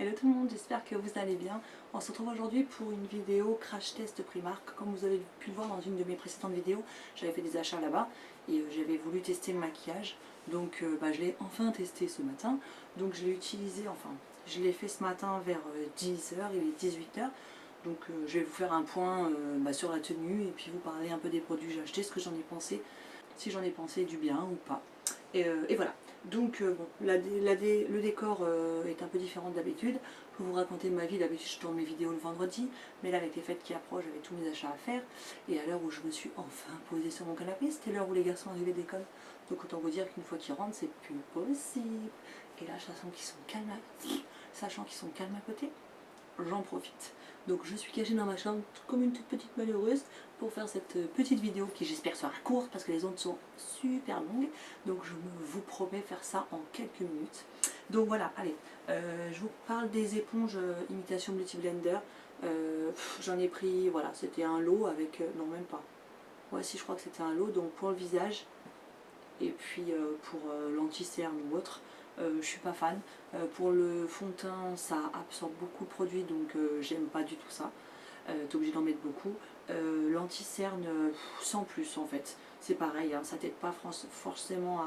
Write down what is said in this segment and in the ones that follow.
Hello tout le monde, j'espère que vous allez bien. On se retrouve aujourd'hui pour une vidéo crash test Primark. Comme vous avez pu le voir dans une de mes précédentes vidéos, j'avais fait des achats là-bas et j'avais voulu tester le maquillage. Donc je l'ai enfin testé ce matin. Donc je l'ai utilisé, enfin je l'ai fait ce matin vers 10 h, il est 18 h. Donc je vais vous faire un point sur la tenue et puis vous parler un peu des produits que j'ai achetés, ce que j'en ai pensé, si j'en ai pensé du bien ou pas. Et voilà. Donc bon, le décor est un peu différent d'habitude. Pour vous raconter ma vie, d'habitude je tourne mes vidéos le vendredi, mais là avec les fêtes qui approchent, j'avais tous mes achats à faire. Et à l'heure où je me suis enfin posée sur mon canapé, c'était l'heure où les garçons arrivaient d'école. Donc autant vous dire qu'une fois qu'ils rentrent, c'est plus possible. Et là, sachant qu'ils sont calmes à côté, j'en profite. Donc je suis cachée dans ma chambre comme une toute petite malheureuse pour faire cette petite vidéo qui j'espère sera courte parce que les ondes sont super longues. Donc je vous promets faire ça en quelques minutes. Donc voilà, allez, je vous parle des éponges imitation Beauty Blender. J'en ai pris, voilà, c'était un lot avec, non même pas, ouais si je crois que c'était un lot, donc pour le visage et puis pour l'anti-cerne ou autre. Je suis pas fan. Pour le fond de teint, ça absorbe beaucoup de produits, donc j'aime pas du tout ça. T'es obligé d'en mettre beaucoup. L'anti-cerne, sans plus en fait. C'est pareil, hein, ça t'aide pas forcément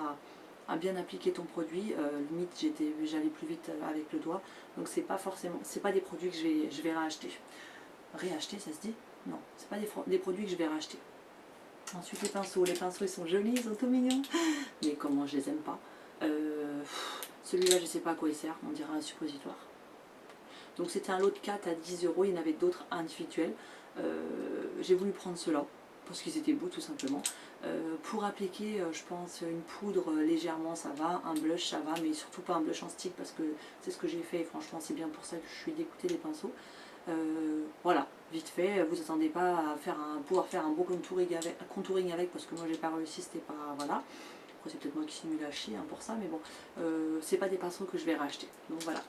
à bien appliquer ton produit. Limite, j'allais plus vite avec le doigt. Donc c'est pas des produits que je vais racheter. Réacheter, ça se dit? Non, c'est pas des produits que je vais racheter. Ensuite les pinceaux ils sont jolis, ils sont tout mignons. Mais comment je les aime pas. Celui-là je sais pas à quoi il sert, on dirait un suppositoire. Donc c'était un lot de 4 à 10 €, il y en avait d'autres individuels. J'ai voulu prendre ceux-là parce qu'ils étaient beaux tout simplement. Pour appliquer je pense une poudre légèrement ça va, un blush ça va, mais surtout pas un blush en stick parce que c'est ce que j'ai fait et franchement c'est bien pour ça que je suis dégoûtée des pinceaux. Voilà, vite fait, vous attendez pas à pouvoir faire un beau contouring avec parce que moi j'ai pas réussi, c'était pas, voilà. Après c'est peut-être moi qui suis nulle à chier pour ça, mais bon, c'est pas des pinceaux que je vais racheter. Donc voilà,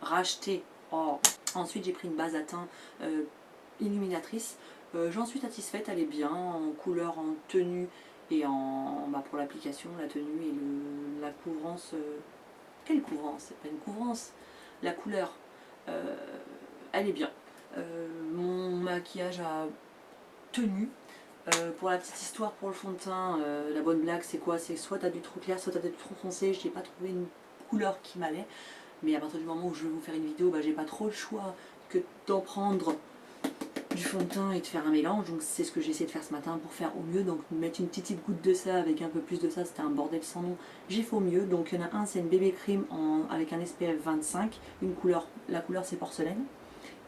racheter. Oh. Ensuite j'ai pris une base à teint illuminatrice. J'en suis satisfaite, elle est bien en couleur, en tenue et pour l'application, la tenue et la couvrance. Quelle couvrance? C'est pas une couvrance. La couleur, elle est bien. Mon maquillage a tenu. Pour la petite histoire, pour le fond de teint, la bonne blague c'est quoi? C'est soit t'as du trop clair, soit t'as du trop foncé. Je n'ai pas trouvé une couleur qui m'allait. Mais à partir du moment où je vais vous faire une vidéo, j'ai pas trop le choix que d'en prendre du fond de teint et de faire un mélange. Donc c'est ce que j'ai essayé de faire ce matin pour faire au mieux. Donc mettre une petite goutte de ça avec un peu plus de ça, c'était un bordel sans nom. J'ai fait au mieux. Donc il y en a un, c'est une bébé cream avec un SPF 25. La couleur c'est porcelaine.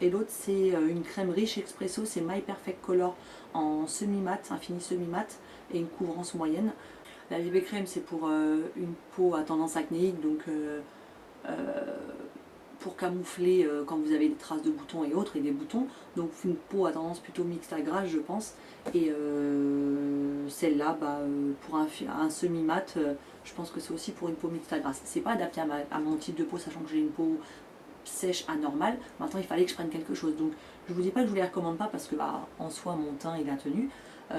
Et l'autre c'est une crème riche expresso, c'est My Perfect Color en semi-mat, un fini semi-mat et une couvrance moyenne. La bébé crème c'est pour une peau à tendance acnéique, donc pour camoufler quand vous avez des traces de boutons et autres, et des boutons, donc une peau à tendance plutôt mixte à grasse je pense. Et celle-là, pour un semi-mat, je pense que c'est aussi pour une peau mixte à grasse. C'est pas adapté à mon type de peau, sachant que j'ai une peau sèche anormale. Maintenant il fallait que je prenne quelque chose, donc je vous dis pas que je vous les recommande pas parce que en soi mon teint il a tenu,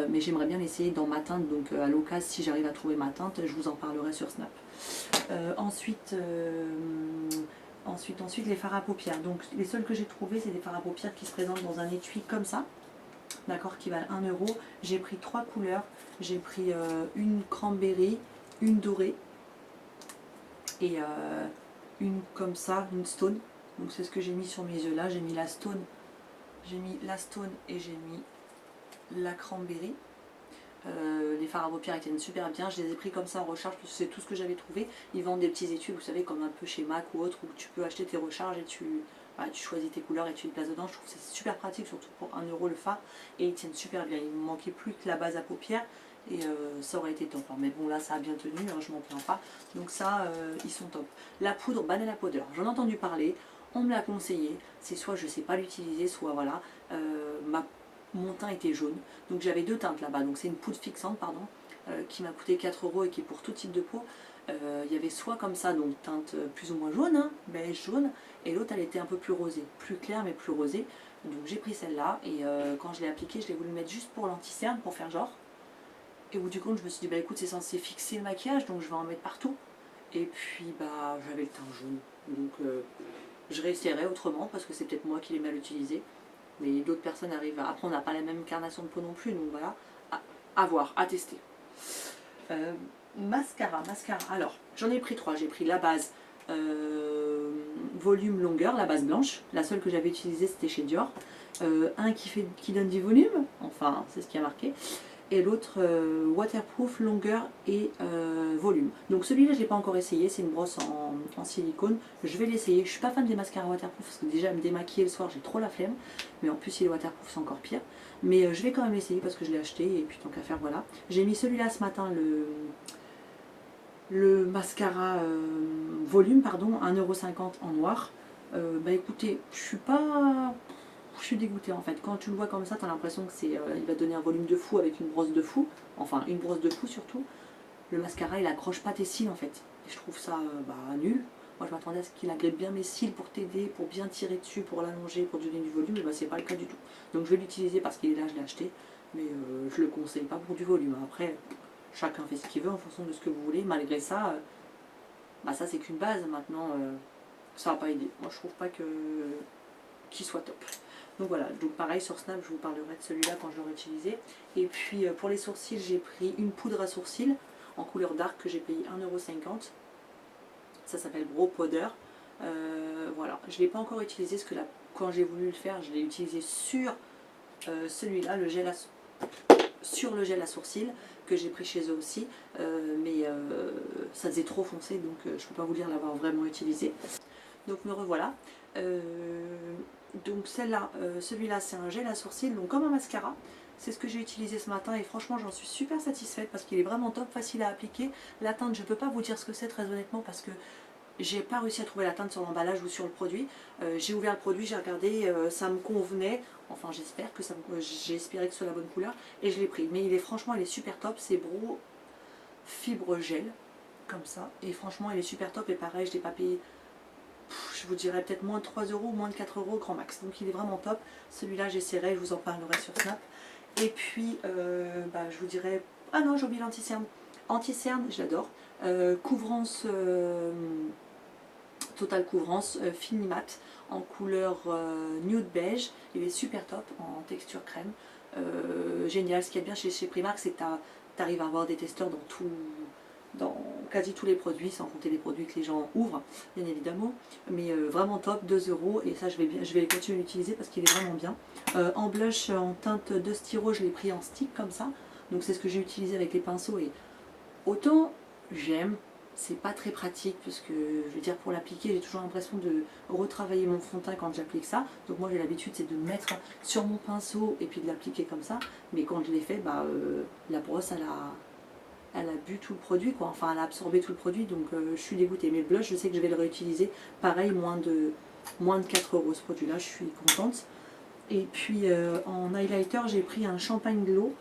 mais j'aimerais bien essayer dans ma teinte, donc à l'occasion si j'arrive à trouver ma teinte je vous en parlerai sur Snap. Ensuite les fards à paupières, donc les seuls que j'ai trouvés c'est des fards à paupières qui se présentent dans un étui comme ça, d'accord, qui valent 1 €. J'ai pris 3 couleurs, j'ai pris une cranberry, une dorée et une comme ça, une stone. Donc c'est ce que j'ai mis sur mes yeux là, j'ai mis la stone et j'ai mis la cranberry. Les fards à paupières tiennent super bien, je les ai pris comme ça en recharge parce que c'est tout ce que j'avais trouvé. Ils vendent des petits étuis, vous savez, comme un peu chez MAC ou autre, où tu peux acheter tes recharges et tu choisis tes couleurs et tu les places dedans. Je trouve que c'est super pratique, surtout pour 1 € le fard, et ils tiennent super bien. Il me manquait plus que la base à paupières et ça aurait été top, mais bon là ça a bien tenu, je m'en plains pas, donc ça ils sont top. La poudre Banana Powder, j'en ai entendu parler, on me l'a conseillé, c'est soit je sais pas l'utiliser, soit voilà, mon teint était jaune, donc j'avais deux teintes là-bas, donc c'est une poudre fixante pardon, qui m'a coûté 4 € et qui est pour tout type de peau. Il y avait soit comme ça, donc teinte plus ou moins jaune, beige jaune, et l'autre elle était un peu plus rosée, plus claire mais plus rosée. Donc j'ai pris celle-là et quand je l'ai appliquée, je l'ai voulu mettre juste pour l'anti-cerne, pour faire genre. Et au bout du compte, je me suis dit, écoute, c'est censé fixer le maquillage, donc je vais en mettre partout. Et puis, j'avais le teint jaune. Donc, Je réessayerai autrement parce que c'est peut-être moi qui l'ai mal utilisé. Mais d'autres personnes arrivent à... Après on n'a pas la même carnation de peau non plus, donc voilà, à voir, à tester. Mascara. Alors, j'en ai pris 3. J'ai pris la base volume longueur, la base blanche. La seule que j'avais utilisée c'était chez Dior. Un qui donne du volume, enfin c'est ce qui a marqué. Et l'autre waterproof, longueur et volume. Donc celui-là je ne l'ai pas encore essayé, c'est une brosse en silicone. Je vais l'essayer. Je ne suis pas fan des mascaras waterproof parce que déjà me démaquiller le soir j'ai trop la flemme. Mais en plus si il est waterproof c'est encore pire. Mais je vais quand même l'essayer parce que je l'ai acheté et puis tant qu'à faire voilà. J'ai mis celui-là ce matin, le mascara volume, pardon, 1,50 € en noir. Bah écoutez, je suis dégoûtée en fait. Quand tu le vois comme ça, tu as l'impression que il va donner un volume de fou avec une brosse de fou. Enfin, une brosse de fou surtout. Le mascara, il accroche pas tes cils en fait. Et je trouve ça nul. Moi, je m'attendais à ce qu'il agrippe bien mes cils pour t'aider, pour bien tirer dessus, pour l'allonger, pour donner du volume. Et bah, c'est pas le cas du tout. Donc, je vais l'utiliser parce qu'il est là, je l'ai acheté. Mais je le conseille pas pour du volume. Après, chacun fait ce qu'il veut en fonction de ce que vous voulez. Malgré ça, ça c'est qu'une base. Maintenant, ça va pas aider. Moi, je trouve pas qu'il soit top. Donc voilà, donc pareil sur Snap, je vous parlerai de celui-là quand je l'aurai utilisé. Et puis pour les sourcils, j'ai pris une poudre à sourcils en couleur dark que j'ai payé 1,50 €. Ça s'appelle Brow Powder. Voilà, je ne l'ai pas encore utilisé parce que là, quand j'ai voulu le faire, je l'ai utilisé sur celui-là, sur le gel à sourcils que j'ai pris chez eux aussi. Mais ça faisait trop foncé, donc je ne peux pas vous dire l'avoir vraiment utilisé. Donc me revoilà. Donc celui-là c'est un gel à sourcils, donc comme un mascara. C'est ce que j'ai utilisé ce matin et franchement j'en suis super satisfaite parce qu'il est vraiment top, facile à appliquer. La teinte, je ne peux pas vous dire ce que c'est très honnêtement parce que j'ai pas réussi à trouver la teinte sur l'emballage ou sur le produit. J'ai ouvert le produit, j'ai regardé, ça me convenait. Enfin j'espère que j'ai espéré que ce soit la bonne couleur et je l'ai pris. Mais franchement il est super top, c'est Brow Fibre Gel comme ça. Et franchement il est super top et pareil je l'ai pas payé. Je vous dirais peut-être moins de 3 €, moins de 4 € grand max. Donc il est vraiment top. Celui-là j'essaierai, je vous en parlerai sur Snap. Et puis je vous dirais... Ah non, j'ai oublié l'anti-cerne. Anti-cerne, je l'adore. Couvrance, Total Couvrance, Fini Mat en couleur nude beige. Il est super top en texture crème. Génial. Ce qu'il y a bien chez Primark, c'est que tu arrives à avoir des testeurs dans quasi tous les produits, sans compter les produits que les gens ouvrent, bien évidemment. Mais vraiment top, 2 €. Et ça, je vais continuer à l'utiliser parce qu'il est vraiment bien. En blush, en teinte de styro, je l'ai pris en stick comme ça. Donc c'est ce que j'ai utilisé avec les pinceaux. Et autant j'aime, c'est pas très pratique parce que, je veux dire, pour l'appliquer, j'ai toujours l'impression de retravailler mon fond de teint quand j'applique ça. Donc moi, j'ai l'habitude, c'est de mettre sur mon pinceau et puis de l'appliquer comme ça. Mais quand je l'ai fait, la brosse, elle a bu tout le produit, quoi. Enfin, elle a absorbé tout le produit, donc je suis dégoûtée. Mais le blush, je sais que je vais le réutiliser. Pareil, moins de 4 € ce produit-là, je suis contente. Et puis en highlighter, j'ai pris un Champagne Glow,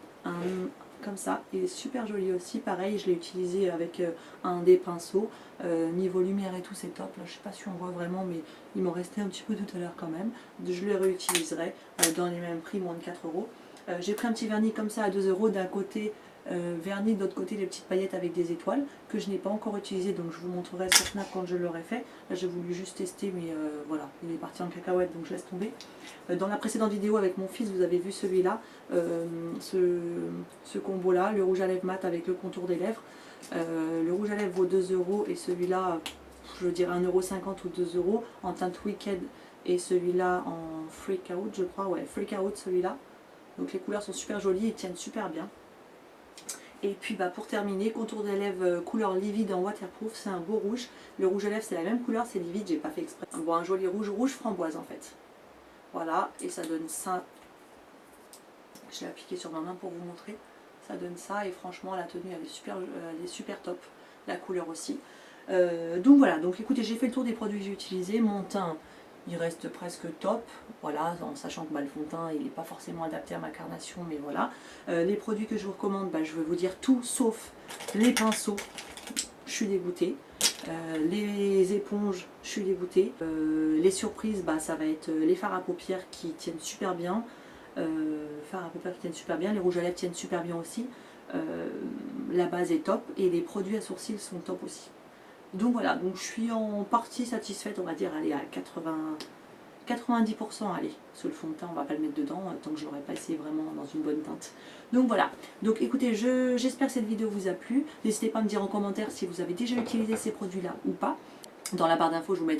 comme ça. Il est super joli aussi. Pareil, je l'ai utilisé avec un des pinceaux. Niveau lumière et tout, c'est top. Là, je sais pas si on voit vraiment, mais il m'en restait un petit peu tout à l'heure quand même. Je le réutiliserai dans les mêmes prix, moins de 4 €. J'ai pris un petit vernis comme ça à 2 €. D'un côté, vernis, de l'autre côté les petites paillettes avec des étoiles que je n'ai pas encore utilisé, donc je vous montrerai sur Snap quand je l'aurai fait. Là j'ai voulu juste tester, mais voilà, il est parti en cacahuète, donc je laisse tomber. Dans la précédente vidéo avec mon fils, vous avez vu celui-là, ce combo là, le rouge à lèvres mat avec le contour des lèvres. Le rouge à lèvres vaut 2 € et celui-là, je dirais 1,50 € ou 2 € en teinte Wicked, et celui-là en Freak Out, je crois, ouais, Freak Out celui-là. Donc les couleurs sont super jolies et tiennent super bien. Et puis pour terminer, contour des lèvres couleur livide en waterproof, c'est un beau rouge. Le rouge à lèvres c'est la même couleur, c'est livide, j'ai pas fait exprès. Bon, un joli rouge framboise en fait. Voilà, et ça donne ça. Je l'ai appliqué sur ma main pour vous montrer. Ça donne ça et franchement la tenue elle est super top. La couleur aussi. Donc voilà, donc écoutez, j'ai fait le tour des produits que j'ai utilisés. Mon teint, il reste presque top, voilà, en sachant que le fond de teint il n'est pas forcément adapté à ma carnation, mais voilà. Les produits que je vous recommande, je vais vous dire tout sauf les pinceaux, je suis dégoûtée. Les éponges, je suis dégoûtée. Les surprises, ça va être les fards à paupières qui tiennent super bien. Les rouges à lèvres tiennent super bien aussi. La base est top et les produits à sourcils sont top aussi. Donc voilà, donc je suis en partie satisfaite, on va dire, allez, à 90%, allez, sur le fond de teint, on va pas le mettre dedans, tant que je l'aurai pas essayé vraiment dans une bonne teinte. Donc voilà, donc écoutez, j'espère que cette vidéo vous a plu. N'hésitez pas à me dire en commentaire si vous avez déjà utilisé ces produits-là ou pas. Dans la barre d'infos, je vais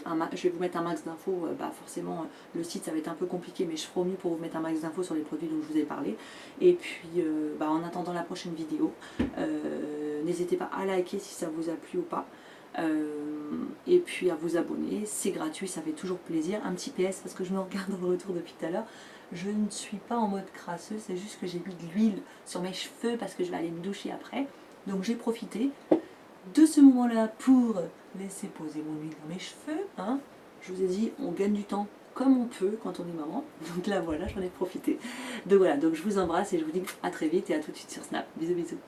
vous mettre un max d'infos. Forcément, le site, ça va être un peu compliqué, mais je ferai au mieux pour vous mettre un max d'infos sur les produits dont je vous ai parlé. Et puis, en attendant la prochaine vidéo, n'hésitez pas à liker si ça vous a plu ou pas. Et puis à vous abonner, c'est gratuit, ça fait toujours plaisir. Un petit PS parce que je me regarde dans le retour depuis tout à l'heure, je ne suis pas en mode crasseuse, c'est juste que j'ai mis de l'huile sur mes cheveux parce que je vais aller me doucher après. Donc j'ai profité de ce moment là pour laisser poser mon huile dans mes cheveux, hein. Je vous ai dit, on gagne du temps comme on peut quand on est maman, donc là voilà, j'en ai profité. Donc voilà, donc je vous embrasse et je vous dis à très vite et à tout de suite sur Snap. Bisous bisous.